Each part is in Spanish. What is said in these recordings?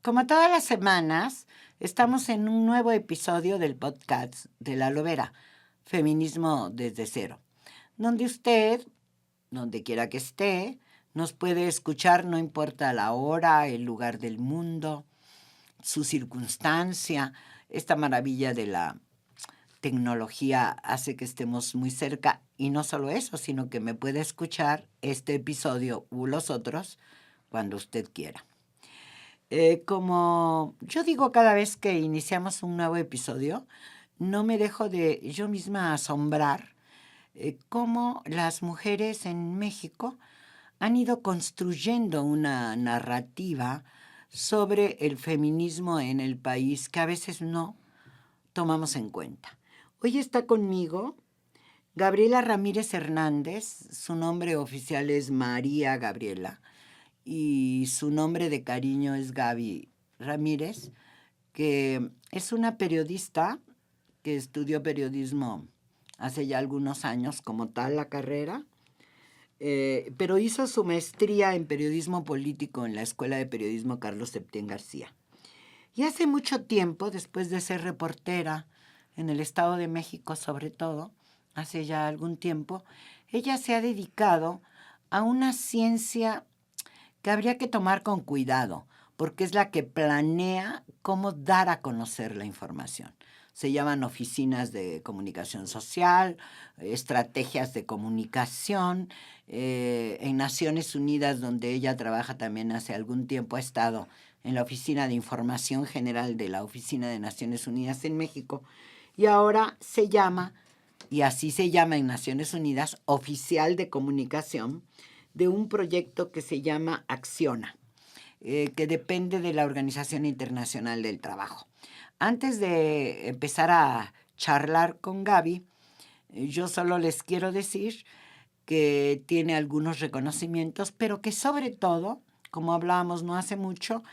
Como todas las semanas, estamos en un nuevo episodio del podcast de La Lobera, Feminismo desde cero, donde usted, donde quiera que esté, nos puede escuchar, no importa la hora, el lugar del mundo, su circunstancia. Esta maravilla de la tecnología hace que estemos muy cerca, y no solo eso, sino que me puede escuchar este episodio u los otros cuando usted quiera. Como yo digo cada vez que iniciamos un nuevo episodio, no me dejo de yo misma asombrar cómo las mujeres en México han ido construyendo una narrativa sobre el feminismo en el país que a veces no tomamos en cuenta. Hoy está conmigo Gabriela Ramírez Hernández, su nombre oficial es María Gabriela y su nombre de cariño es Gaby Ramírez, que es una periodista que estudió periodismo hace ya algunos años como tal la carrera, pero hizo su maestría en periodismo político en la Escuela de Periodismo Carlos Septién García. Y hace mucho tiempo, después de ser reportera en el Estado de México sobre todo, hace ya algún tiempo, ella se ha dedicado a una ciencia que habría que tomar con cuidado, porque es la que planea cómo dar a conocer la información. Se llaman oficinas de comunicación social, estrategias de comunicación. En Naciones Unidas, donde ella trabaja también hace algún tiempo, ha estado en la Oficina de Información General de la Oficina de Naciones Unidas en México, y ahora se llama, y así se llama en Naciones Unidas, Oficial de Comunicación de un proyecto que se llama Acciona, que depende de la Organización Internacional del Trabajo. Antes de empezar a charlar con Gaby, yo solo les quiero decir que tiene algunos reconocimientos, pero que sobre todo, como hablábamos no hace mucho,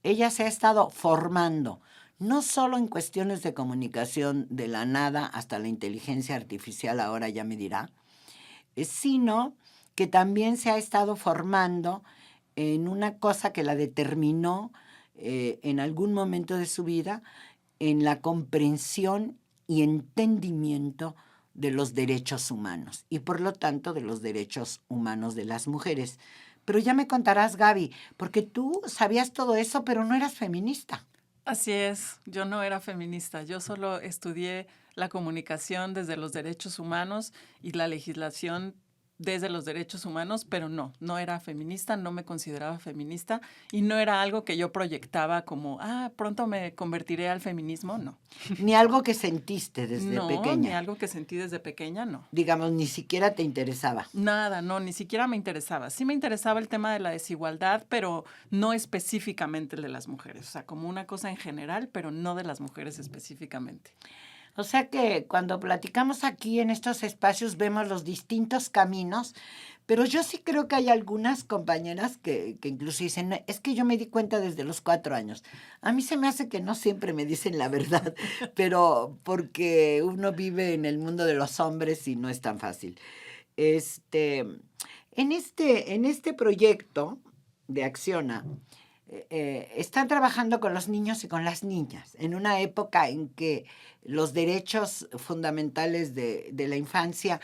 ella se ha estado formando, no solo en cuestiones de comunicación de la nada hasta la inteligencia artificial, ahora ya me dirá, sino que también se ha estado formando en una cosa que la determinó en algún momento de su vida, en la comprensión y entendimiento de los derechos humanos y por lo tanto de los derechos humanos de las mujeres. Pero ya me contarás, Gaby, porque tú sabías todo eso, pero no eras feminista. Así es, yo no era feminista, yo solo estudié la comunicación desde los derechos humanos y la legislación desde los derechos humanos, pero no era feminista, no me consideraba feminista y no era algo que yo proyectaba como, pronto me convertiré al feminismo, no. Ni algo que sentiste desde No, ni pequeña. algo que sentí desde pequeña, no. Digamos, ni siquiera te interesaba. Nada, no, ni siquiera me interesaba. Sí me interesaba el tema de la desigualdad, pero no específicamente el de las mujeres. O sea, como una cosa en general, pero no de las mujeres específicamente. O sea que cuando platicamos aquí en estos espacios vemos los distintos caminos, pero yo sí creo que hay algunas compañeras que incluso dicen, "No, es que yo me di cuenta desde los 4 años". A mí se me hace que no siempre me dicen la verdad, pero porque uno vive en el mundo de los hombres y no es tan fácil. En este proyecto de Acciona, están trabajando con los niños y con las niñas, en una época en que los derechos fundamentales de la infancia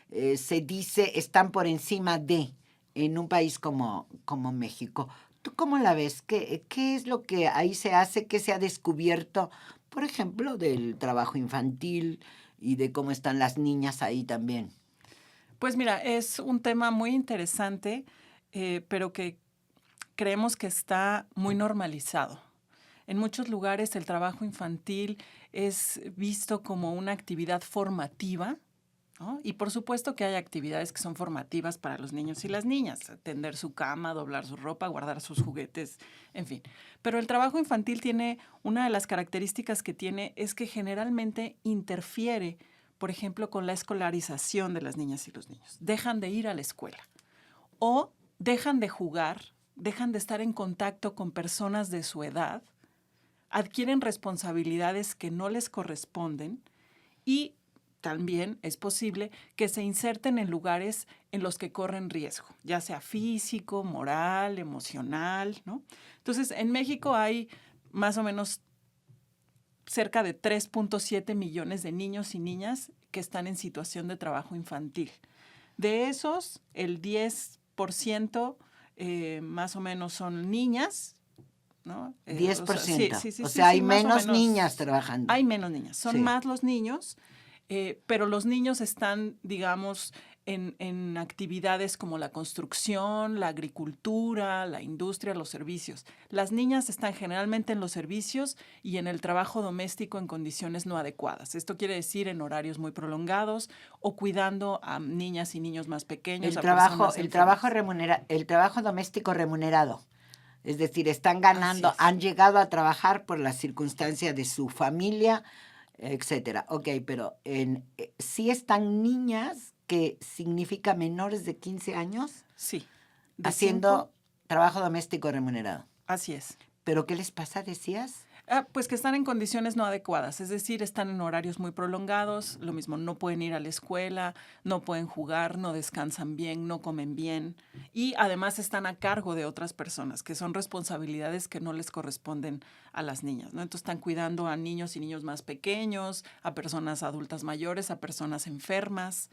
se dice están por encima de, en un país como México. ¿Tú cómo la ves? ¿Qué es lo que ahí se hace? ¿Qué se ha descubierto, por ejemplo, del trabajo infantil y de cómo están las niñas ahí también? Pues mira, es un tema muy interesante, pero que creemos que está muy normalizado. En muchos lugares el trabajo infantil es visto como una actividad formativa, ¿no? Y por supuesto que hay actividades que son formativas para los niños y las niñas, tender su cama, doblar su ropa, guardar sus juguetes, en fin. Pero el trabajo infantil tiene, una de las características que tiene es que generalmente interfiere, por ejemplo, con la escolarización de las niñas y los niños. Dejan de ir a la escuela o dejan de jugar, dejan de estar en contacto con personas de su edad, adquieren responsabilidades que no les corresponden y también es posible que se inserten en lugares en los que corren riesgo, ya sea físico, moral, emocional, ¿no? Entonces, en México hay más o menos cerca de 3.7 millones de niños y niñas que están en situación de trabajo infantil. De esos, el 10% más o menos son niñas, ¿no? 10%. Sí, O sea, hay más o menos menos. niñas trabajando. Hay menos niñas, son Sí. más los niños, pero los niños están, digamos, en actividades como la construcción, la agricultura, la industria, los servicios. Las niñas están generalmente en los servicios y en el trabajo doméstico en condiciones no adecuadas. Esto quiere decir en horarios muy prolongados o cuidando a niñas y niños más pequeños, El a trabajo, personas el trabajo enfermas. el trabajo doméstico remunerado. Es decir, están ganando, Así es. han llegado a trabajar por las circunstancias de su familia, etcétera. Ok, pero sí están niñas, que significa menores de 15 años, Sí, de haciendo 5, trabajo doméstico remunerado. así es. ¿Pero qué les pasa, decías? Pues que están en condiciones no adecuadas, es decir, están en horarios muy prolongados, lo mismo, no pueden ir a la escuela, no pueden jugar, no descansan bien, no comen bien y además están a cargo de otras personas, que son responsabilidades que no les corresponden a las niñas, ¿no? Entonces están cuidando a niños y niños más pequeños, a personas adultas mayores, a personas enfermas.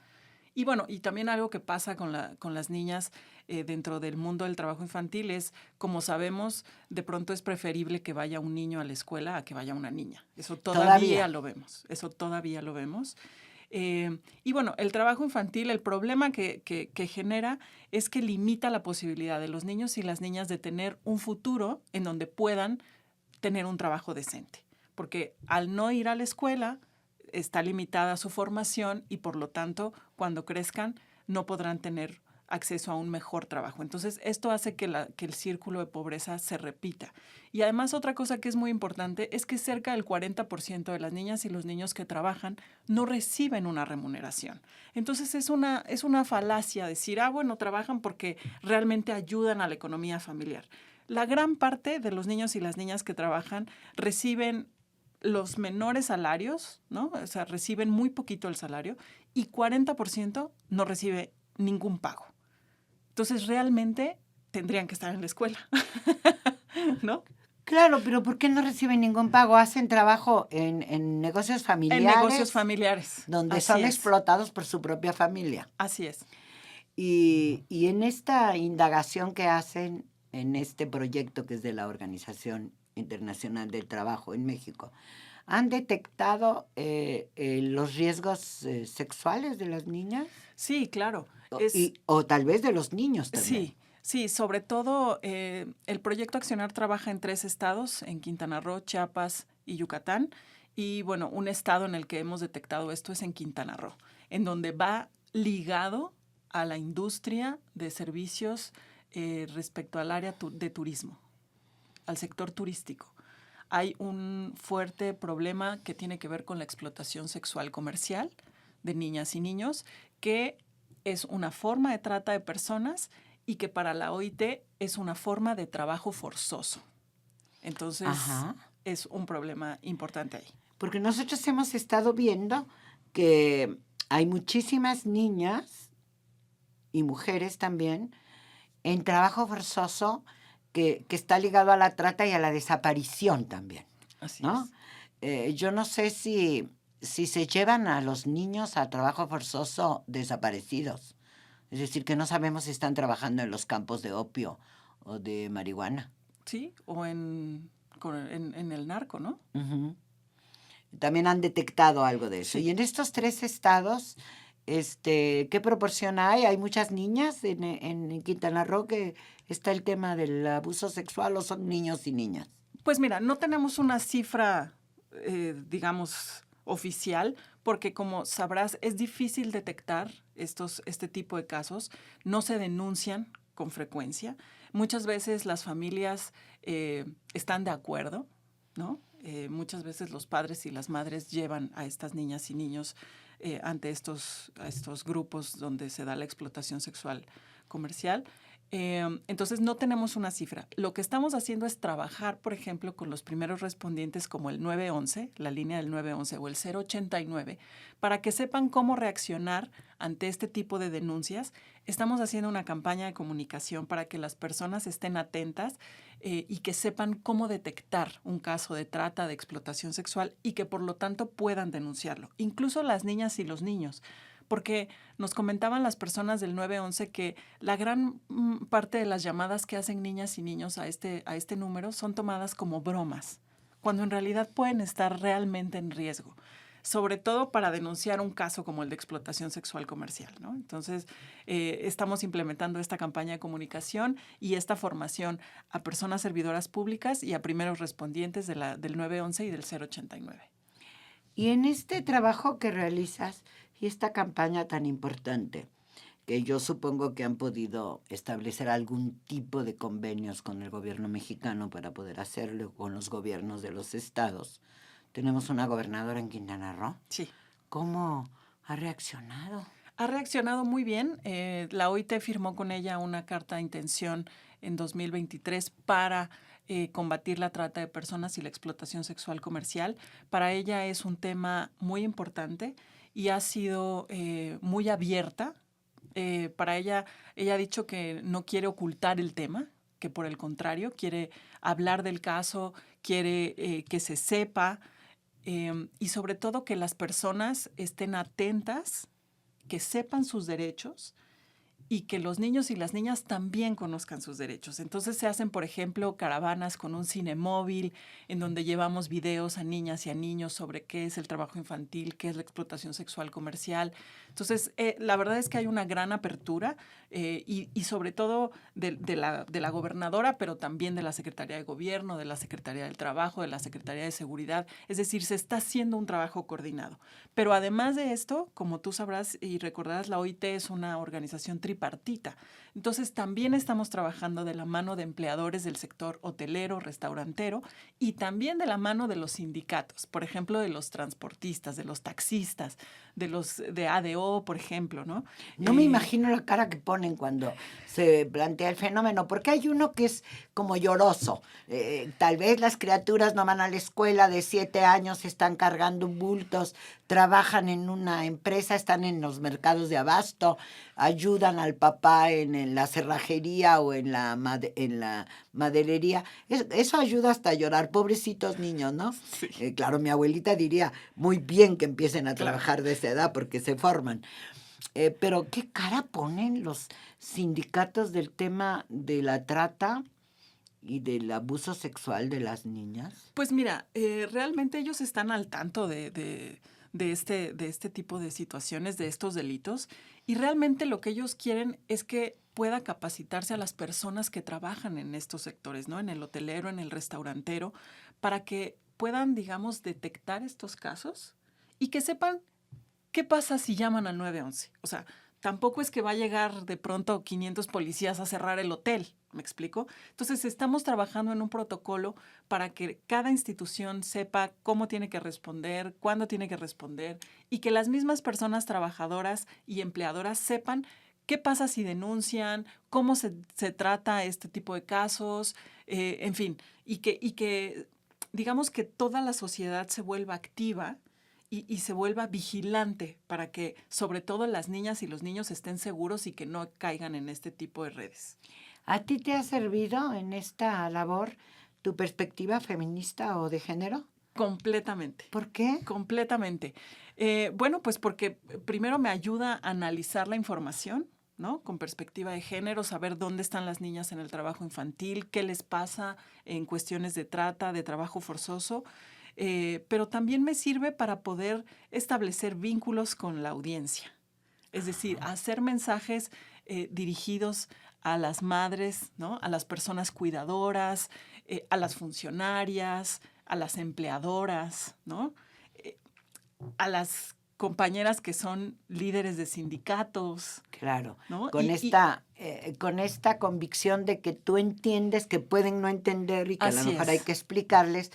Y bueno, y también algo que pasa con las niñas dentro del mundo del trabajo infantil es, como sabemos, de pronto es preferible que vaya un niño a la escuela a que vaya una niña. Eso todavía lo vemos, eso todavía lo vemos. Y bueno, el trabajo infantil, el problema que genera es que limita la posibilidad de los niños y las niñas de tener un futuro en donde puedan tener un trabajo decente. Porque al no ir a la escuela, está limitada su formación y por lo tanto, cuando crezcan, no podrán tener acceso a un mejor trabajo. Entonces, esto hace que el círculo de pobreza se repita. Y además, otra cosa que es muy importante es que cerca del 40% de las niñas y los niños que trabajan no reciben una remuneración. Entonces, es una falacia decir, bueno, trabajan porque realmente ayudan a la economía familiar. La gran parte de los niños y las niñas que trabajan reciben los menores salarios, ¿no? O sea, reciben muy poquito el salario y 40% no recibe ningún pago. Entonces, realmente tendrían que estar en la escuela, ¿no? Claro, pero ¿por qué no reciben ningún pago? Hacen trabajo en negocios En negocios familiares familiares. donde Así son es. explotados por su propia familia. Así es. Y en esta indagación que hacen en este proyecto que es de la Organización Internacional del Trabajo en México, ¿han detectado los riesgos sexuales de las niñas? Sí, claro. O tal vez de los niños también. Sí, sobre todo el Proyecto Accionar trabaja en 3 estados, en Quintana Roo, Chiapas y Yucatán. Y bueno, un estado en el que hemos detectado esto es en Quintana Roo, en donde va ligado a la industria de servicios respecto al área de turismo, al sector turístico. Hay un fuerte problema que tiene que ver con la explotación sexual comercial de niñas y niños, que es una forma de trata de personas y que para la OIT es una forma de trabajo forzoso. Entonces, Ajá. es un problema importante ahí. Porque nosotros hemos estado viendo que hay muchísimas niñas y mujeres también en trabajo forzoso que está ligado a la trata y a la desaparición también, Así ¿no? Yo no sé si se llevan a los niños a trabajo forzoso desaparecidos. Es decir, que no sabemos si están trabajando en los campos de opio o de marihuana. Sí, o en el narco, ¿no? Uh-huh. También han detectado algo de eso. Sí. Y en estos 3 estados, ¿qué proporción hay? ¿Hay muchas niñas en Quintana Roo que está el tema del abuso sexual o son niños y niñas? Pues mira, no tenemos una cifra, digamos, oficial, porque como sabrás, es difícil detectar este tipo de casos. No se denuncian con frecuencia. Muchas veces las familias están de acuerdo, ¿no? Muchas veces los padres y las madres llevan a estas niñas y niños ante estos grupos donde se da la explotación sexual comercial. Entonces, no tenemos una cifra. Lo que estamos haciendo es trabajar, por ejemplo, con los primeros respondientes como el 911, la línea del 911 o el 089, para que sepan cómo reaccionar ante este tipo de denuncias. Estamos haciendo una campaña de comunicación para que las personas estén atentas y que sepan cómo detectar un caso de trata, de explotación sexual y que por lo tanto puedan denunciarlo. Incluso las niñas y los niños. Porque nos comentaban las personas del 911 que la gran parte de las llamadas que hacen niñas y niños a este número son tomadas como bromas, cuando en realidad pueden estar realmente en riesgo, sobre todo para denunciar un caso como el de explotación sexual comercial, ¿no? Entonces, estamos implementando esta campaña de comunicación y esta formación a personas servidoras públicas y a primeros respondientes del 911 y del 089. Y en este trabajo que realizas y esta campaña tan importante, que yo supongo que han podido establecer algún tipo de convenios con el gobierno mexicano para poder hacerlo, con los gobiernos de los estados. Tenemos una gobernadora en Quintana Roo. Sí. ¿Cómo ha reaccionado? Ha reaccionado muy bien. La OIT firmó con ella una carta de intención en 2023 para combatir la trata de personas y la explotación sexual comercial. Para ella es un tema muy importante y ha sido muy abierta. Para ella ha dicho que no quiere ocultar el tema, que por el contrario quiere hablar del caso, quiere que se sepa y sobre todo que las personas estén atentas, que sepan sus derechos y que los niños y las niñas también conozcan sus derechos. Entonces se hacen, por ejemplo, caravanas con un cine móvil en donde llevamos videos a niñas y a niños sobre qué es el trabajo infantil, qué es la explotación sexual comercial. Entonces, la verdad es que hay una gran apertura y sobre todo de la gobernadora, pero también de la Secretaría de Gobierno, de la Secretaría del Trabajo, de la Secretaría de Seguridad. Es decir, se está haciendo un trabajo coordinado. Pero además de esto, como tú sabrás y recordarás, la OIT es una organización tripartita. Entonces, también estamos trabajando de la mano de empleadores del sector hotelero, restaurantero y también de la mano de los sindicatos, por ejemplo, de los transportistas, de los taxistas, de los de ADO, por ejemplo, ¿no? No me imagino la cara que ponen cuando se plantea el fenómeno, porque hay uno que es como lloroso. Tal vez las criaturas no van a la escuela de 7 años, están cargando bultos, trabajan en una empresa, están en los mercados de abasto, ayudan al papá en la cerrajería o en la maderería. Eso ayuda hasta a llorar, pobrecitos niños, ¿no? Sí. Claro, mi abuelita diría, muy bien que empiecen a Claro. trabajar de esa edad porque se forman. Pero ¿qué cara ponen los sindicatos del tema de la trata y del abuso sexual de las niñas? Pues mira, realmente ellos están al tanto de este tipo de situaciones, de estos delitos, y realmente lo que ellos quieren es que pueda capacitarse a las personas que trabajan en estos sectores, ¿no? En el hotelero, en el restaurantero, para que puedan, digamos, detectar estos casos y que sepan qué pasa si llaman al 911. O sea, tampoco es que va a llegar de pronto 500 policías a cerrar el hotel, ¿me explico? Entonces, estamos trabajando en un protocolo para que cada institución sepa cómo tiene que responder, cuándo tiene que responder y que las mismas personas trabajadoras y empleadoras sepan qué pasa si denuncian, cómo se trata este tipo de casos, en fin, y que digamos que toda la sociedad se vuelva activa y se vuelva vigilante para que sobre todo las niñas y los niños estén seguros y que no caigan en este tipo de redes. ¿A ti te ha servido en esta labor tu perspectiva feminista o de género? Completamente. ¿Por qué? Completamente. Bueno, pues porque primero me ayuda a analizar la información, ¿no? Con perspectiva de género, saber dónde están las niñas en el trabajo infantil, qué les pasa en cuestiones de trata, de trabajo forzoso. Pero también me sirve para poder establecer vínculos con la audiencia. Es decir, hacer mensajes dirigidos a las madres, ¿no? A las personas cuidadoras, a las funcionarias, a las empleadoras, ¿no? Eh, a las compañeras que son líderes de sindicatos. Claro, ¿No? con esta convicción de que tú entiendes que pueden no entender y que a lo Así mejor hay es. que explicarles.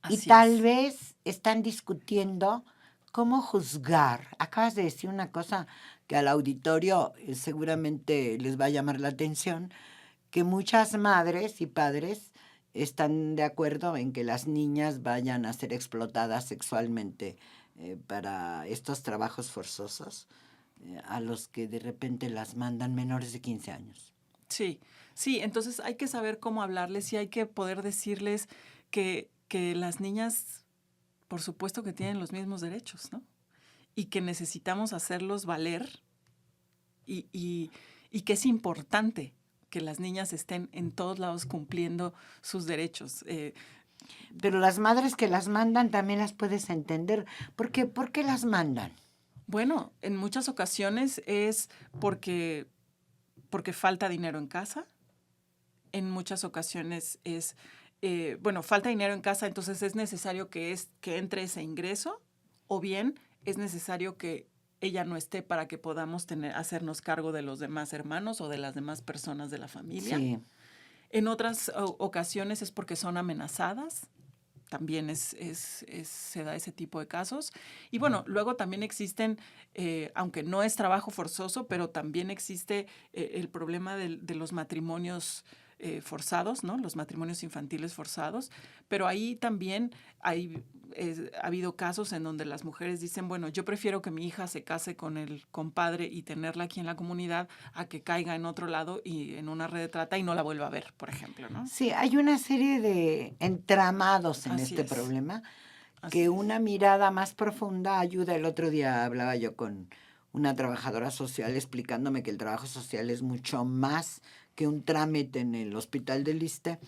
Y Así tal es. vez están discutiendo cómo juzgar. Acabas de decir una cosa que al auditorio seguramente les va a llamar la atención. que muchas madres y padres están de acuerdo en que las niñas vayan a ser explotadas sexualmente para estos trabajos forzosos a los que de repente las mandan menores de 15 años. Sí, sí, entonces hay que saber cómo hablarles y hay que poder decirles que las niñas, por supuesto que tienen los mismos derechos, ¿no? Y que necesitamos hacerlos valer y que es importante que las niñas estén en todos lados cumpliendo sus derechos. Pero las madres que las mandan también las puedes entender. ¿Por qué las mandan? Bueno, en muchas ocasiones es porque falta dinero en casa. En muchas ocasiones es, bueno, falta dinero en casa, entonces es necesario que entre ese ingreso, o bien es necesario que ella no esté para que podamos hacernos cargo de los demás hermanos o de las demás personas de la familia. Sí. En otras ocasiones es porque son amenazadas. También se da ese tipo de casos. Y bueno, luego también existen, aunque no es trabajo forzoso, pero también existe el problema de los matrimonios forzados, ¿no? Los matrimonios infantiles forzados. Pero ahí también ha habido casos en donde las mujeres dicen, bueno, yo prefiero que mi hija se case con el compadre y tenerla aquí en la comunidad a que caiga en otro lado y en una red de trata y no la vuelva a ver, por ejemplo, ¿no? Sí, hay una serie de entramados en Así este es. problema Así que es. una mirada más profunda ayuda. El otro día hablaba yo con una trabajadora social explicándome que el trabajo social es mucho más que un trámite en el hospital del Iste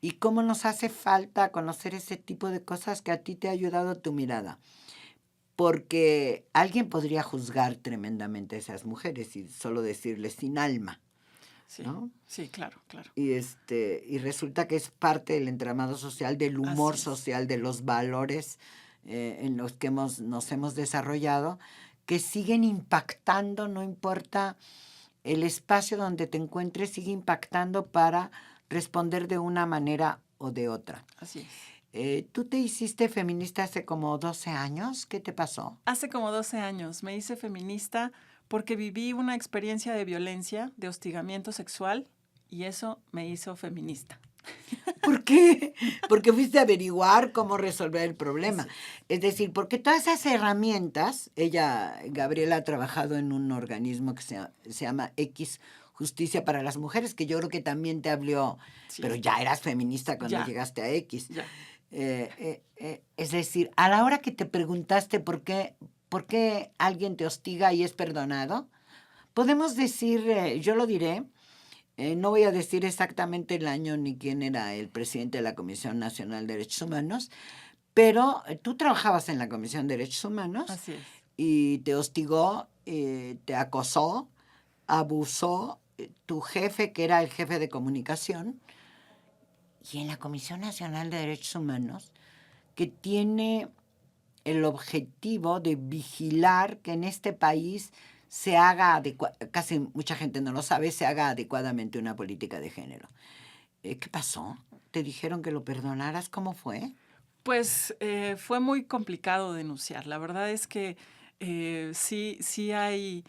y cómo nos hace falta conocer ese tipo de cosas que a ti te ha ayudado tu mirada. Porque alguien podría juzgar tremendamente a esas mujeres y solo decirles sin alma, Sí, ¿no? sí, claro, claro. Y resulta que es parte del entramado social, del humor Así es. social, de los valores en los que nos hemos desarrollado, que siguen impactando, no importa el espacio donde te encuentres, sigue impactando para responder de una manera o de otra. Así es. ¿Tú te hiciste feminista hace como 12 años? ¿Qué te pasó? Hace como 12 años me hice feminista porque viví una experiencia de violencia, de hostigamiento sexual, y eso me hizo feminista. ¿Por qué? Porque fuiste a averiguar cómo resolver el problema. Así es. Es decir, porque todas esas herramientas, Gabriela, ha trabajado en un organismo que se llama X Justicia para las Mujeres, que yo creo que también te habló, Sí, pero ya eras feminista cuando ya, llegaste a X. ya. Es decir, a la hora que te preguntaste por qué alguien te hostiga y es perdonado, podemos decir, yo lo diré, no voy a decir exactamente el año ni quién era el presidente de la Comisión Nacional de Derechos Humanos, pero tú trabajabas en la Comisión de Derechos Humanos Así es. y te hostigó, te acosó, abusó tu jefe, que era el jefe de comunicación, y en la Comisión Nacional de Derechos Humanos, que tiene el objetivo de vigilar que en este país se haga casi mucha gente no lo sabe, se haga adecuadamente una política de género. ¿Qué pasó? ¿Te dijeron que lo perdonaras? ¿Cómo fue? Pues fue muy complicado denunciar. La verdad es que sí hay,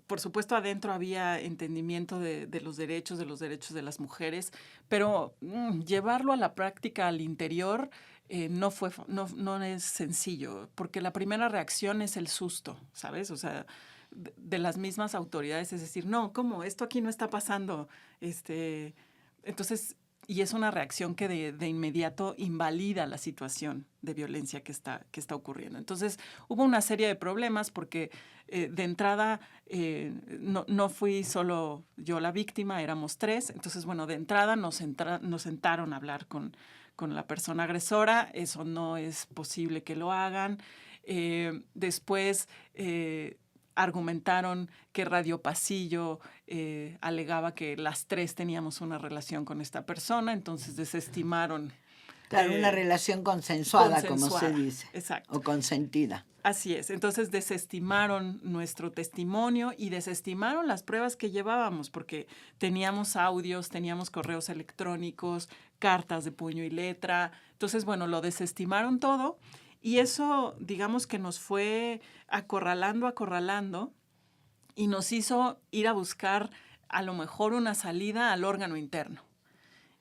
por supuesto adentro había entendimiento de los derechos de las mujeres, pero llevarlo a la práctica al interior no es sencillo, porque la primera reacción es el susto, ¿sabes? O sea, de las mismas autoridades, es decir, no, ¿cómo? Esto aquí no está pasando. Entonces, y es una reacción que de inmediato invalida la situación de violencia que está ocurriendo. Entonces, hubo una serie de problemas porque de entrada no fui solo yo la víctima, éramos 3. Entonces, bueno, de entrada nos sentaron a hablar con la persona agresora. Eso no es posible que lo hagan. Después argumentaron que Radio Pasillo alegaba que las 3 teníamos una relación con esta persona, entonces desestimaron. Claro, una relación consensuada, como se dice. Exacto. O consentida. Así es. Entonces desestimaron nuestro testimonio y desestimaron las pruebas que llevábamos, porque teníamos audios, teníamos correos electrónicos, cartas de puño y letra. Entonces, bueno, lo desestimaron todo. Y eso, digamos que nos fue acorralando y nos hizo ir a buscar a lo mejor una salida al órgano interno.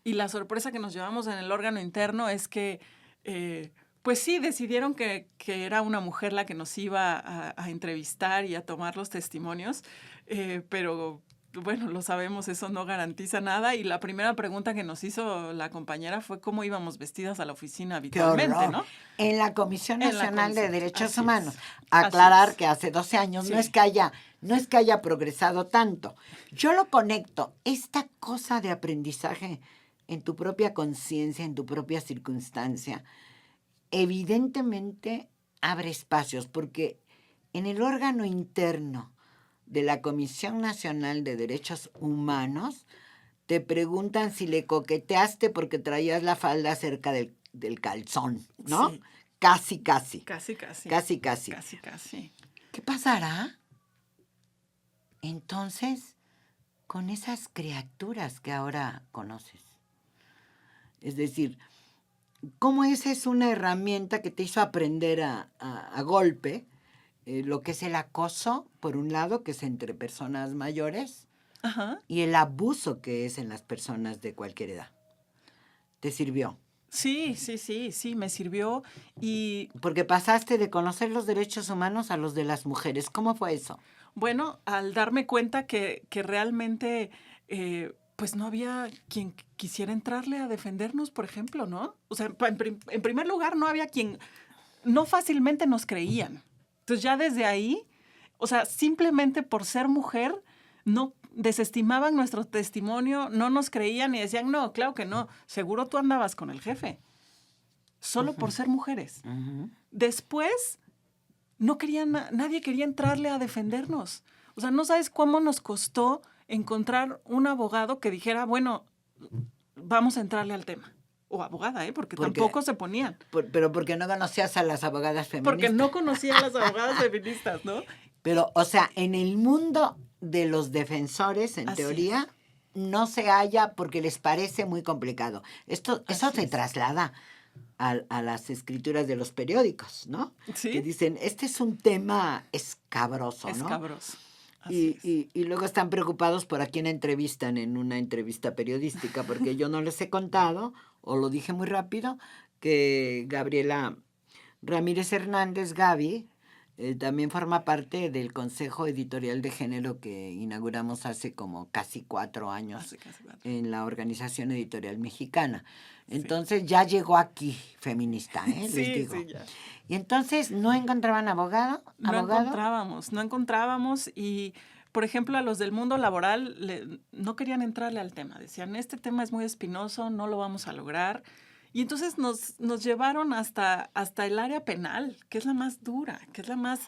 Y la sorpresa que nos llevamos en el órgano interno es que, pues sí, decidieron que era una mujer la que nos iba a entrevistar y a tomar los testimonios, pero bueno, lo sabemos, eso no garantiza nada. Y la primera pregunta que nos hizo la compañera fue cómo íbamos vestidas a la oficina ¡Qué habitualmente, horror! ¿no? En la Comisión En la Nacional de comisión, Derechos así Humanos. es. Aclarar Así que hace 12 años Sí. no es que haya progresado tanto. Yo lo conecto, esta cosa de aprendizaje en tu propia conciencia, en tu propia circunstancia, evidentemente abre espacios, porque en el órgano interno de la Comisión Nacional de Derechos Humanos te preguntan si le coqueteaste porque traías la falda cerca del calzón, ¿no? Sí. Casi, casi. Casi, casi. Casi, casi. Casi, casi. ¿Qué pasará entonces con esas criaturas que ahora conoces? Es decir, ¿cómo esa es una herramienta que te hizo aprender a golpe lo que es el acoso, por un lado, que es entre personas mayores, Ajá. y el abuso que es en las personas de cualquier edad? ¿Te sirvió? Sí, me sirvió y Porque pasaste de conocer los derechos humanos a los de las mujeres. ¿Cómo fue eso? bueno, al darme cuenta que realmente, pues no había quien quisiera entrarle a defendernos, por ejemplo, ¿no? O sea, en primer lugar, no había quien, no fácilmente nos creían. Entonces ya desde ahí, o sea, simplemente por ser mujer, no desestimaban nuestro testimonio, no nos creían y decían, no, claro que no, seguro tú andabas con el jefe, solo por ser mujeres. Uh-huh. Después, nadie quería entrarle a defendernos. O sea, no sabes cómo nos costó encontrar un abogado que dijera, bueno, vamos a entrarle al tema. O abogada, porque tampoco se ponían. Pero porque no conocías a las abogadas feministas. Porque no conocía a las abogadas feministas, ¿no? Pero, o sea, en el mundo de los defensores, en Así teoría, no se halla porque les parece muy complicado. Eso se traslada a las escrituras de los periódicos, ¿no? Sí. Que dicen, este es un tema escabroso, ¿no? Escabroso. Y luego están preocupados por a quién entrevistan en una entrevista periodística, porque yo no les he contado, o lo dije muy rápido, que Gabriela Ramírez Hernández, Gaby, también forma parte del Consejo Editorial de Género que inauguramos hace como casi 4 años en la Organización Editorial Mexicana. Entonces ya llegó aquí feminista, les digo. Sí, ya. Y entonces no encontraban abogado. No encontrábamos y, por ejemplo, a los del mundo laboral no querían entrarle al tema. Decían, este tema es muy espinoso, no lo vamos a lograr. Y entonces nos llevaron hasta el área penal, que es la más dura, que es la más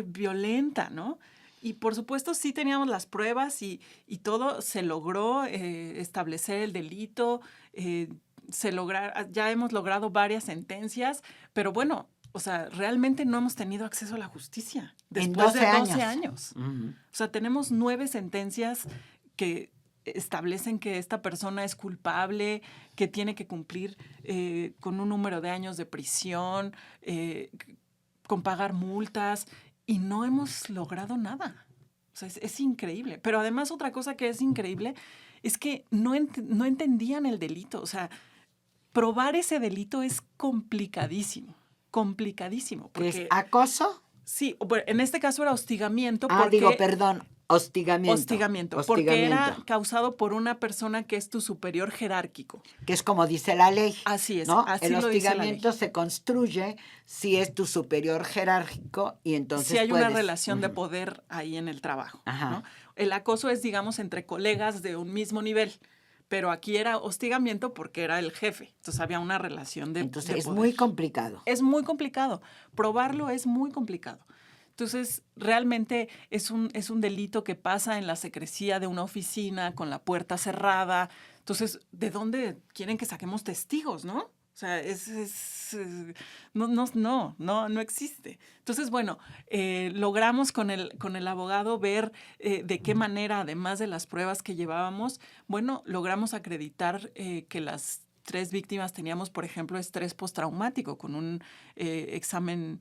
violenta, ¿no? Y por supuesto sí teníamos las pruebas y todo, se logró establecer el delito, ya hemos logrado varias sentencias, pero bueno, o sea, realmente no hemos tenido acceso a la justicia después de 12 años. Uh-huh. O sea, tenemos 9 sentencias que establecen que esta persona es culpable, que tiene que cumplir con un número de años de prisión, con pagar multas, y no hemos logrado nada. O sea, es increíble. Pero además otra cosa que es increíble es que no entendían el delito. O sea, probar ese delito es complicadísimo. Complicadísimo. Porque, ¿es acoso? Sí, en este caso era hostigamiento. Hostigamiento. Porque era causado por una persona que es tu superior jerárquico. Que es como dice la ley. Así es. ¿no? Así el lo hostigamiento dice la ley. se construye si es tu superior jerárquico y entonces si hay una relación de poder ahí en el trabajo. ¿No? El acoso es, digamos, entre colegas de un mismo nivel. Pero aquí era hostigamiento porque era el jefe. Entonces había una relación de Entonces de es poder. muy complicado. Es muy complicado. Probarlo es muy complicado. Entonces, realmente es un delito que pasa en la secrecía de una oficina con la puerta cerrada. Entonces, ¿de dónde quieren que saquemos testigos, no? O sea, no existe. Entonces, bueno, logramos con el abogado ver de qué manera, además de las pruebas que llevábamos, bueno, logramos acreditar que las 3 víctimas teníamos, por ejemplo, estrés postraumático con un examen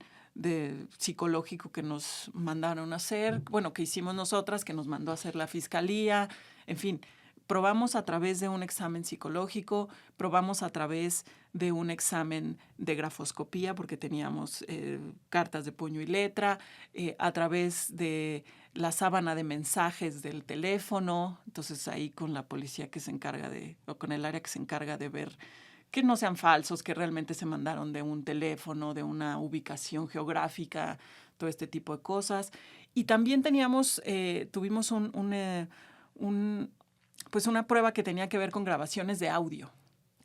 psicológico que nos mandaron a hacer, bueno, que hicimos nosotras, que nos mandó a hacer la fiscalía, en fin. Probamos a través de un examen psicológico, probamos a través de un examen de grafoscopía, porque teníamos cartas de puño y letra, a través de la sábana de mensajes del teléfono, entonces ahí con la policía que se encarga o con el área que se encarga de ver que no sean falsos, que realmente se mandaron de un teléfono, de una ubicación geográfica, todo este tipo de cosas. Y también tuvimos pues una prueba que tenía que ver con grabaciones de audio.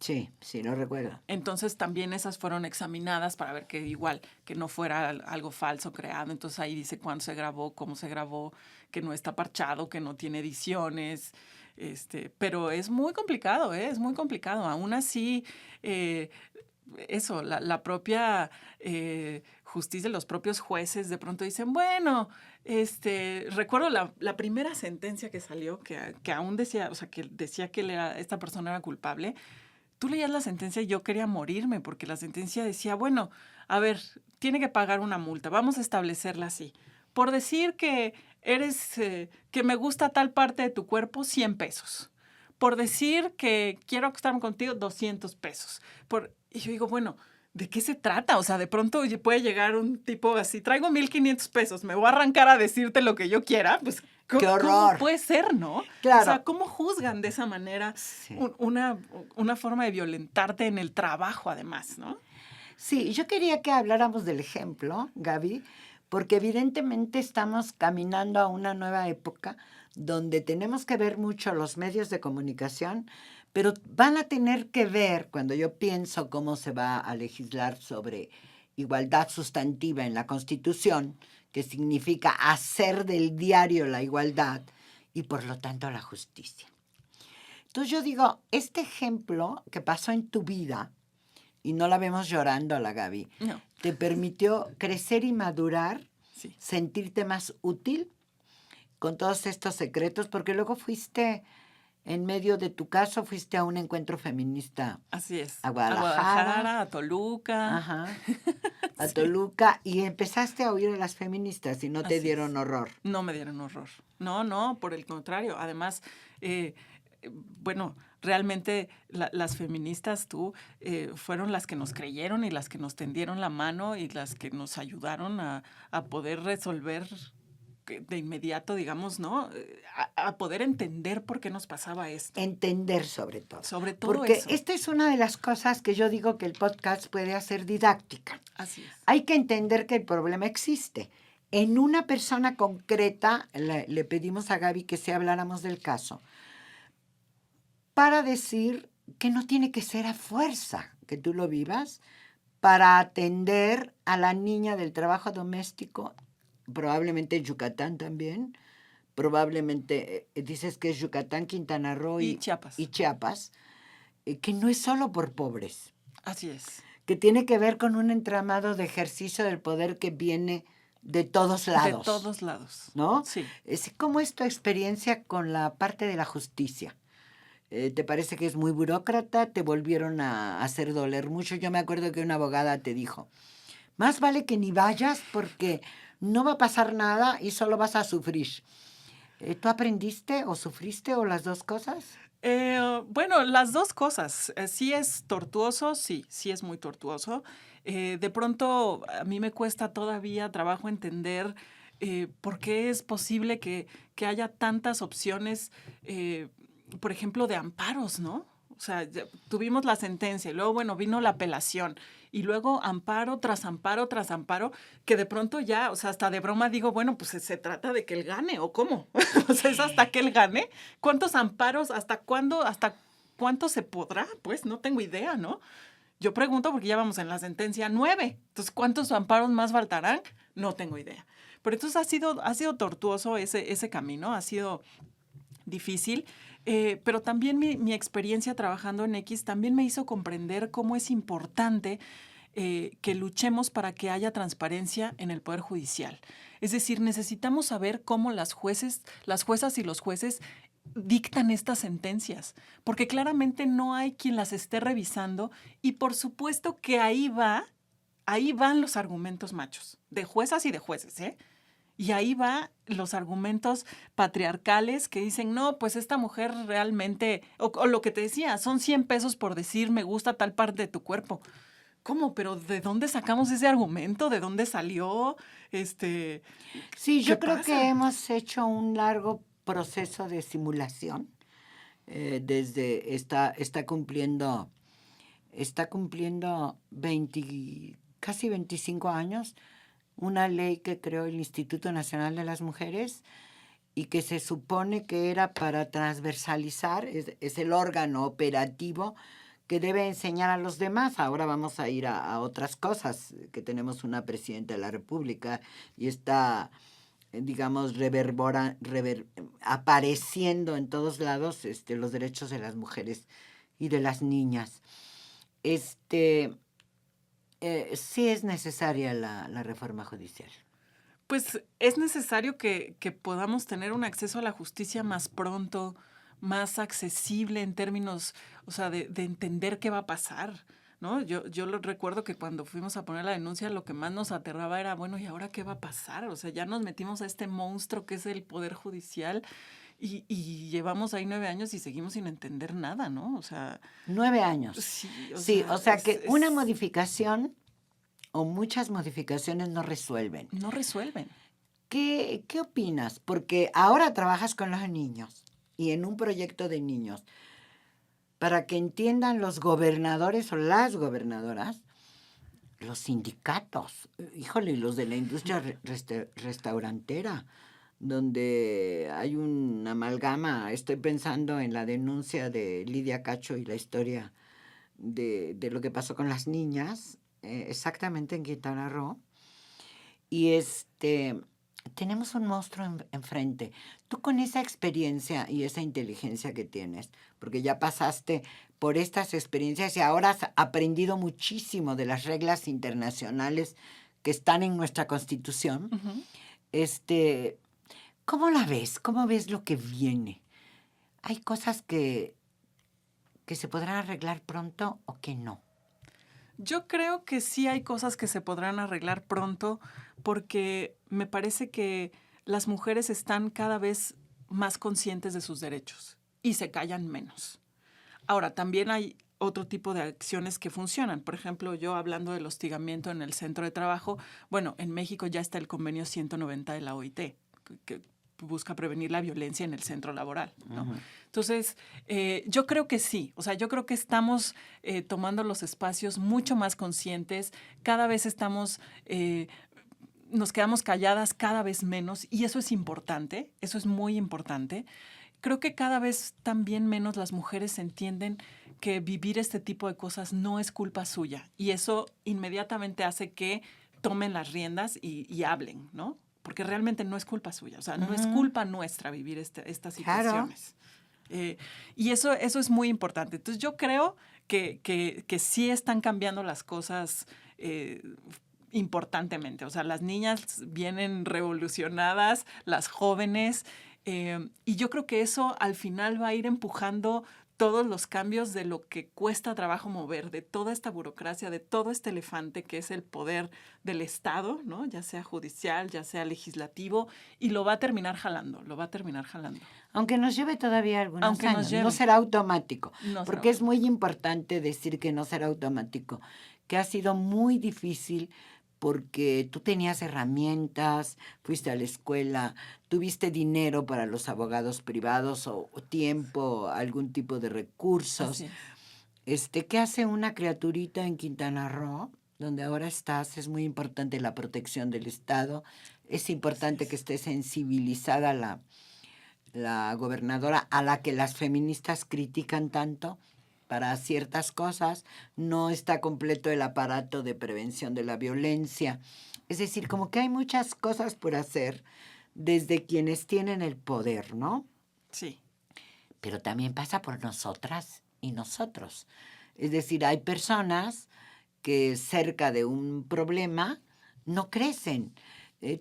Sí, sí, lo recuerdo. Entonces también esas fueron examinadas para ver que igual, que no fuera algo falso creado. Entonces ahí dice cuándo se grabó, cómo se grabó, que no está parchado, que no tiene ediciones. Pero es muy complicado, es muy complicado. Aún así, la propia justicia, los propios jueces de pronto dicen, bueno, recuerdo la primera sentencia que salió, que aún decía, o sea, que decía que esta persona era culpable. Tú leías la sentencia y yo quería morirme, porque la sentencia decía, bueno, a ver, tiene que pagar una multa, vamos a establecerla así. Por decir que que me gusta tal parte de tu cuerpo, 100 pesos. Por decir que quiero acostarme contigo, 200 pesos. Y yo digo, bueno, ¿de qué se trata? O sea, de pronto puede llegar un tipo así, traigo 1,500 pesos, me voy a arrancar a decirte lo que yo quiera, pues ¡qué horror! ¿Cómo puede ser, no? Claro. O sea, ¿cómo juzgan de esa manera Sí. una forma de violentarte en el trabajo, además, no? Sí, yo quería que habláramos del ejemplo, Gaby, porque evidentemente estamos caminando a una nueva época donde tenemos que ver mucho los medios de comunicación, pero van a tener que ver, cuando yo pienso cómo se va a legislar sobre igualdad sustantiva en la Constitución, que significa hacer del diario la igualdad y por lo tanto la justicia. Entonces yo digo, este ejemplo que pasó en tu vida, y no la vemos llorando a la Gaby, No. te permitió crecer y madurar, Sí. sentirte más útil con todos estos secretos, porque luego fuiste, en medio de tu caso, fuiste a un encuentro feminista. Así es. A Guadalajara. A Toluca. Ajá. A Sí. Toluca, y empezaste a oír a las feministas y no te Así dieron es. horror. No me dieron horror. No, por el contrario. Además, bueno, realmente las feministas, fueron las que nos creyeron y las que nos tendieron la mano y las que nos ayudaron a poder resolver de inmediato, digamos, ¿no? A poder entender por qué nos pasaba esto. Entender sobre todo. Sobre todo Porque eso. esta es una de las cosas que yo digo que el podcast puede hacer didáctica. Así es. Hay que entender que el problema existe. En una persona concreta, le pedimos a Gaby que si habláramos del caso, para decir que no tiene que ser a fuerza que tú lo vivas para atender a la niña del trabajo doméstico, probablemente en Yucatán también, probablemente, dices que es Yucatán, Quintana Roo Y Chiapas. Que no es solo por pobres, Así es. que tiene que ver con un entramado de ejercicio del poder que viene de todos lados. De todos lados. ¿No? Sí. ¿Cómo es tu experiencia con la parte de la justicia? ¿Te parece que es muy burócrata? ¿Te volvieron a hacer doler mucho? Yo me acuerdo que una abogada te dijo, más vale que ni vayas porque no va a pasar nada y solo vas a sufrir. ¿Tú aprendiste o sufriste o las dos cosas? Bueno, las dos cosas. Sí es tortuoso, sí es muy tortuoso. De pronto a mí me cuesta todavía trabajo entender por qué es posible que haya tantas opciones, por ejemplo, de amparos, ¿no? O sea, tuvimos la sentencia y luego, bueno, vino la apelación y luego amparo tras amparo tras amparo, que de pronto ya, o sea, hasta de broma digo, bueno, pues se trata de que él gane, ¿o cómo? O sea, es hasta que él gane. ¿Cuántos amparos? ¿Hasta cuándo? ¿Hasta cuánto se podrá? Pues no tengo idea, ¿no? Yo pregunto porque ya vamos en la sentencia 9. Entonces, ¿cuántos amparos más faltarán? No tengo idea. Pero entonces ha sido tortuoso ese camino, ha sido difícil. Pero también mi experiencia trabajando en X también me hizo comprender cómo es importante que luchemos para que haya transparencia en el Poder Judicial. Es decir, necesitamos saber cómo las juezas y los jueces dictan estas sentencias, porque claramente no hay quien las esté revisando y por supuesto que ahí va ahí van los argumentos machos, de juezas y de jueces, ¿eh? Y ahí va los argumentos patriarcales que dicen, no, pues esta mujer realmente, o lo que te decía, son 100 pesos por decir me gusta tal parte de tu cuerpo. ¿Cómo? ¿Pero de dónde sacamos ese argumento? ¿De dónde salió? Sí, ¿Qué yo creo que pasa? hemos hecho un largo proceso de simulación. Desde está cumpliendo 20, casi 25 años, una ley que creó el Instituto Nacional de las Mujeres y que se supone que era para transversalizar, es el órgano operativo que debe enseñar a los demás. Ahora vamos a ir a otras cosas, que tenemos una presidenta de la República y está, digamos, apareciendo en todos lados los derechos de las mujeres y de las niñas. Sí es necesaria la reforma judicial. Pues es necesario que podamos tener un acceso a la justicia más pronto, más accesible en términos, o sea, de entender qué va a pasar, ¿no? Yo lo recuerdo que cuando fuimos a poner la denuncia, lo que más nos aterraba era, bueno, ¿y ahora qué va a pasar? O sea, ya nos metimos a este monstruo que es el Poder Judicial y llevamos ahí 9 años y seguimos sin entender nada, ¿no? O sea, 9 años. sí, o Sí, sea, o sea que una modificación o muchas modificaciones no resuelven. no resuelven. ¿Qué opinas? Porque ahora trabajas con los niños y en un proyecto de niños. Para que entiendan los gobernadores o las gobernadoras, los sindicatos, híjole, los de la industria restaurantera, donde hay una amalgama. Estoy pensando en la denuncia de Lidia Cacho y la historia de lo que pasó con las niñas, exactamente en Quintana Roo. Y tenemos un monstruo enfrente. Tú con esa experiencia y esa inteligencia que tienes, porque ya pasaste por estas experiencias y ahora has aprendido muchísimo de las reglas internacionales que están en nuestra Constitución, Ujú. ¿cómo la ves? ¿Cómo ves lo que viene? ¿Hay cosas que se podrán arreglar pronto o que no? Yo creo que sí hay cosas que se podrán arreglar pronto porque me parece que las mujeres están cada vez más conscientes de sus derechos y se callan menos. Ahora, también hay otro tipo de acciones que funcionan. Por ejemplo, yo hablando del hostigamiento en el centro de trabajo, bueno, en México ya está el convenio 190 de la OIT, que busca prevenir la violencia en el centro laboral, ¿no? Ujú. Entonces, yo creo que sí, o sea, yo creo que estamos tomando los espacios mucho más conscientes, cada vez estamos, nos quedamos calladas cada vez menos y eso es importante, eso es muy importante. Creo que cada vez también menos las mujeres entienden que vivir este tipo de cosas no es culpa suya y eso inmediatamente hace que tomen las riendas y hablen, ¿no? Porque realmente no es culpa suya, o sea, no es Ujú. culpa nuestra vivir estas Claro. situaciones. Y eso es muy importante. Entonces yo creo que sí están cambiando las cosas importantemente. O sea, las niñas vienen revolucionadas, las jóvenes, y yo creo que eso al final va a ir empujando todos los cambios de lo que cuesta trabajo mover, de toda esta burocracia, de todo este elefante que es el poder del Estado, ¿no? Ya sea judicial, ya sea legislativo, y lo va a terminar jalando, lo va a terminar jalando. Aunque nos lleve todavía algunos Aunque nos años, no lleve, será automático, no será porque es muy automático. importante decir que no será automático, que ha sido muy difícil porque tú tenías herramientas, fuiste a la escuela, tuviste dinero para los abogados privados o tiempo, algún tipo de recursos. Así es. ¿Qué hace una criaturita en Quintana Roo, donde ahora estás? Es muy importante la protección del Estado, es Así importante que es. esté sensibilizada la gobernadora a la que las feministas critican tanto para ciertas cosas, no está completo el aparato de prevención de la violencia. Es decir, como que hay muchas cosas por hacer desde quienes tienen el poder, ¿no? Sí. Pero también pasa por nosotras y nosotros. Es decir, hay personas que cerca de un problema no crecen.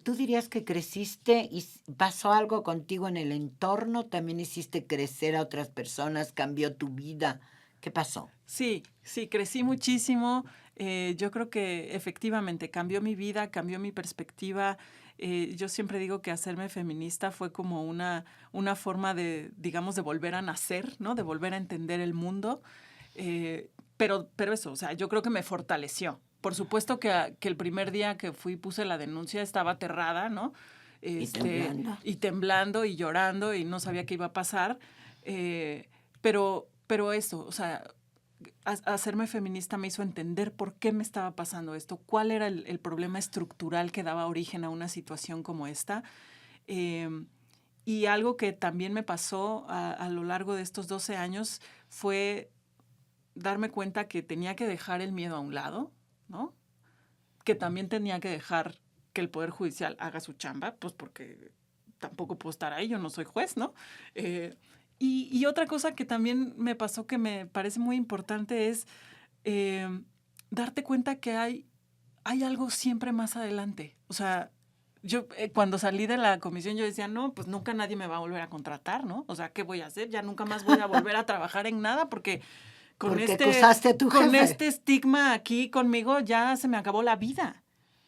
¿Tú dirías que creciste y pasó algo contigo en el entorno? ¿También hiciste crecer a otras personas? ¿Cambió tu vida? ¿Qué pasó? Sí, sí, crecí muchísimo. Yo creo que efectivamente cambió mi vida, cambió mi perspectiva. Yo siempre digo que hacerme feminista fue como una forma de, digamos, de volver a nacer, ¿no? De volver a entender el mundo. Pero eso, o sea, yo creo que me fortaleció. Por supuesto que el primer día que fui puse la denuncia estaba aterrada, ¿no? Y temblando. Y temblando y llorando y no sabía qué iba a pasar. Pero eso, o sea, hacerme feminista me hizo entender por qué me estaba pasando esto, cuál era el problema estructural que daba origen a una situación como esta. Eh, y algo que también me pasó a lo largo de estos 12 años fue darme cuenta que tenía que dejar el miedo a un lado, ¿no? Que también tenía que dejar que el Poder Judicial haga su chamba, pues porque tampoco puedo estar ahí, yo no soy juez, ¿no? Y otra cosa que también me pasó que me parece muy importante es darte cuenta que hay algo siempre más adelante. O sea, yo cuando salí de la comisión yo decía, no, pues nunca nadie me va a volver a contratar, ¿no? O sea, ¿qué voy a hacer? Ya nunca más voy a volver a trabajar en nada porque Porque acusaste a tu con jefe. este estigma aquí conmigo ya se me acabó la vida.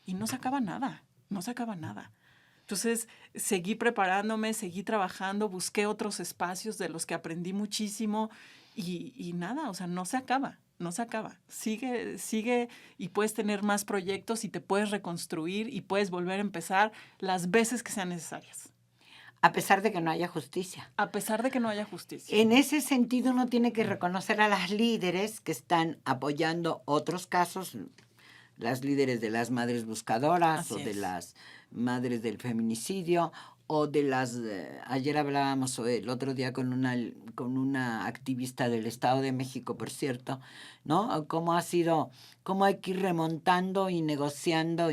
Y no se acaba nada, no se acaba nada. Entonces, seguí preparándome, seguí trabajando, busqué otros espacios de los que aprendí muchísimo y nada, o sea, no se acaba, no se acaba. Sigue y puedes tener más proyectos y te puedes reconstruir y puedes volver a empezar las veces que sean necesarias. A pesar de que no haya justicia. A pesar de que no haya justicia. En ese sentido, uno tiene que reconocer a las líderes que están apoyando otros casos, las líderes de las madres buscadoras Así o de es. las madres del feminicidio o de las... ayer hablábamos el otro día con una activista del Estado de México, por cierto, ¿no? Cómo hay que ir remontando y negociando,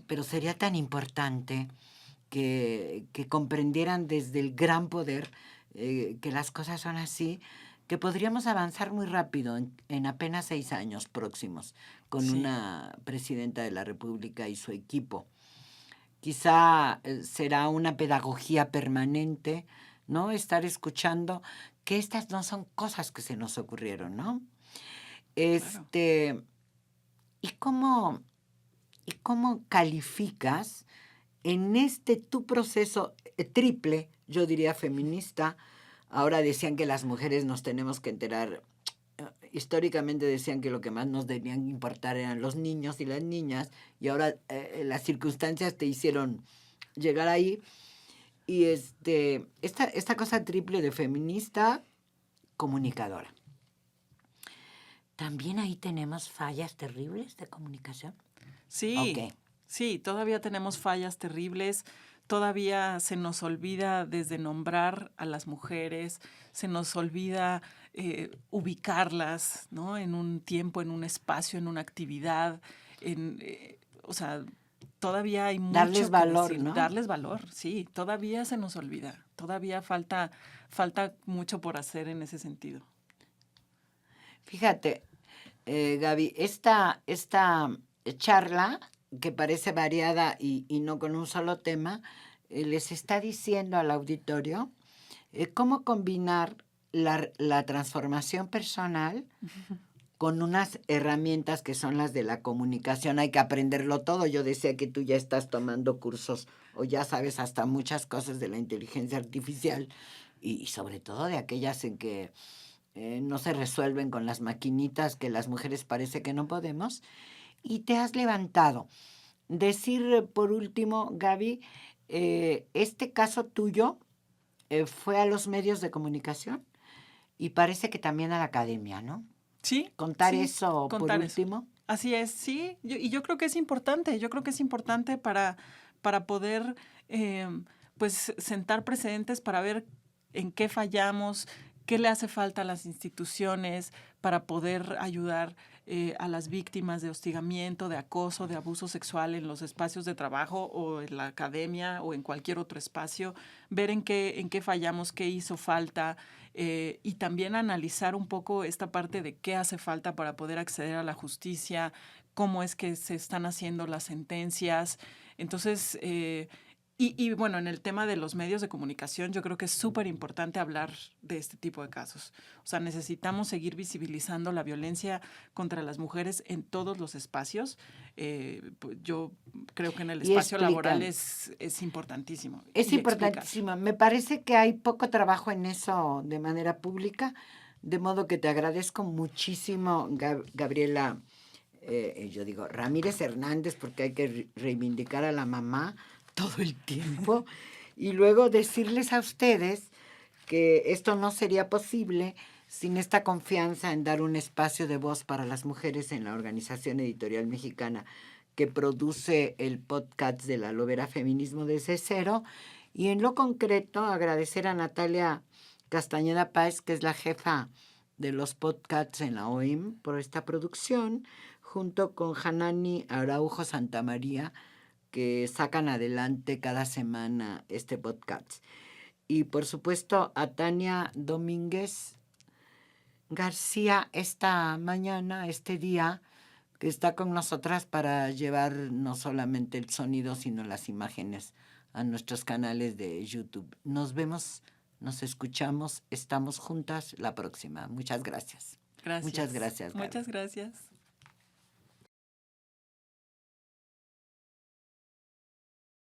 pero sería tan importante que comprendieran desde el gran poder que las cosas son así, que podríamos avanzar muy rápido en apenas 6 años próximos con Sí. una presidenta de la República y su equipo. Quizá será una pedagogía permanente, ¿no? Estar escuchando que estas no son cosas que se nos ocurrieron, ¿no? Claro. ¿Y cómo calificas en tu proceso triple, yo diría feminista? Ahora decían que las mujeres nos tenemos que enterar, históricamente decían que lo que más nos debían importar eran los niños y las niñas, y ahora las circunstancias te hicieron llegar ahí. Y esta cosa triple de feminista, comunicadora. ¿También ahí tenemos fallas terribles de comunicación? Sí, Ok. sí, todavía tenemos fallas terribles, todavía se nos olvida desde nombrar a las mujeres, se nos olvida ubicarlas, ¿no? En un tiempo, en un espacio, en una actividad, o sea, todavía hay Darles mucho que valor, decir, ¿no? darles valor, sí, todavía se nos olvida, todavía falta mucho por hacer en ese sentido. Fíjate, Gaby, esta charla, que parece variada y no con un solo tema, les está diciendo al auditorio cómo combinar la transformación personal con unas herramientas que son las de la comunicación. Hay que aprenderlo todo. Yo decía que tú ya estás tomando cursos o ya sabes hasta muchas cosas de la inteligencia artificial y sobre todo de aquellas en que no se resuelven con las maquinitas que las mujeres parece que no podemos. Y te has levantado. Decir, por último, Gaby, este caso tuyo fue a los medios de comunicación y parece que también a la academia, ¿no? Sí, Contar sí, eso por contar eso. último. Así es, sí. Y yo creo que es importante, yo creo que es importante para poder, pues, sentar precedentes para ver en qué fallamos, qué le hace falta a las instituciones para poder ayudar a las víctimas de hostigamiento, de acoso, de abuso sexual en los espacios de trabajo o en la academia o en cualquier otro espacio, ver en qué fallamos, qué hizo falta, y también analizar un poco esta parte de qué hace falta para poder acceder a la justicia, cómo es que se están haciendo las sentencias. Entonces, Y bueno, en el tema de los medios de comunicación, yo creo que es súper importante hablar de este tipo de casos. O sea, necesitamos seguir visibilizando la violencia contra las mujeres en todos los espacios. Yo creo que en el Y espacio laboral explican. es importantísimo. Es Y explicar. importantísimo. Me parece que hay poco trabajo en eso de manera pública, de modo que te agradezco muchísimo, Gabriela, yo digo Ramírez Hernández, porque hay que reivindicar a la mamá todo el tiempo, y luego decirles a ustedes que esto no sería posible sin esta confianza en dar un espacio de voz para las mujeres en la Organización Editorial Mexicana que produce el podcast de la Aloe Vera Feminismo desde cero. Y en lo concreto, agradecer a Natalia Castañeda Páez, que es la jefa de los podcasts en la OIM, por esta producción, junto con Hanani Araujo Santamaría, que sacan adelante cada semana este podcast. Y por supuesto a Tania Domínguez García esta mañana, este día, que está con nosotras para llevar no solamente el sonido, sino las imágenes a nuestros canales de YouTube. Nos vemos, nos escuchamos, estamos juntas la próxima. Muchas gracias. Gracias. Muchas gracias, Gaby. Muchas gracias.